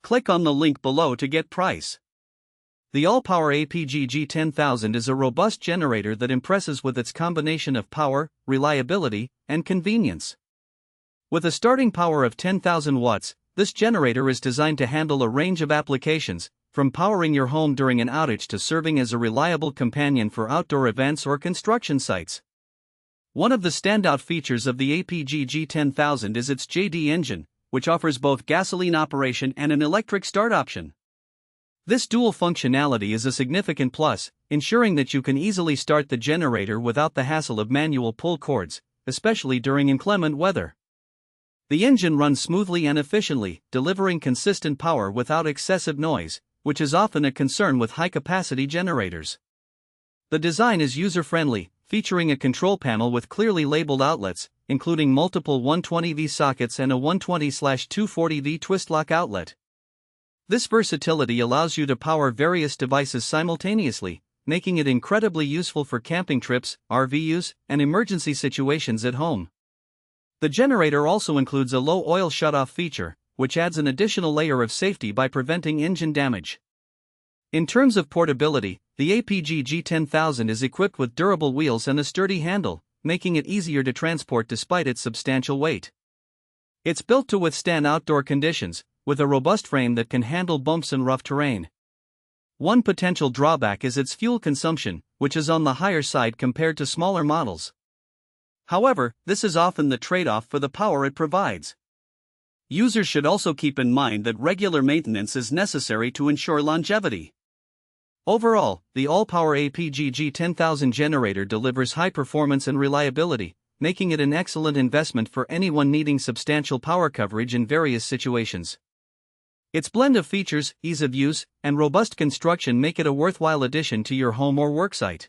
Click on the link below to get price. The All Power APGG10000 is a robust generator that impresses with its combination of power, reliability, and convenience. With a starting power of 10,000 watts, this generator is designed to handle a range of applications, from powering your home during an outage to serving as a reliable companion for outdoor events or construction sites. One of the standout features of the APGG10000 is its JD engine, which offers both gasoline operation and an electric start option. This dual functionality is a significant plus, ensuring that you can easily start the generator without the hassle of manual pull cords, especially during inclement weather. The engine runs smoothly and efficiently, delivering consistent power without excessive noise, which is often a concern with high-capacity generators. The design is user-friendly, featuring a control panel with clearly labeled outlets, including multiple 120V sockets and a 120/240V twist-lock outlet. This versatility allows you to power various devices simultaneously, making it incredibly useful for camping trips, RV use, and emergency situations at home. The generator also includes a low oil shutoff feature, which adds an additional layer of safety by preventing engine damage. In terms of portability, the APGG10000 is equipped with durable wheels and a sturdy handle, making it easier to transport despite its substantial weight. It's built to withstand outdoor conditions, with a robust frame that can handle bumps and rough terrain. One potential drawback is its fuel consumption, which is on the higher side compared to smaller models. However, this is often the trade-off for the power it provides. Users should also keep in mind that regular maintenance is necessary to ensure longevity. Overall, the All Power APGG10000 generator delivers high performance and reliability, making it an excellent investment for anyone needing substantial power coverage in various situations. Its blend of features, ease of use, and robust construction make it a worthwhile addition to your home or worksite.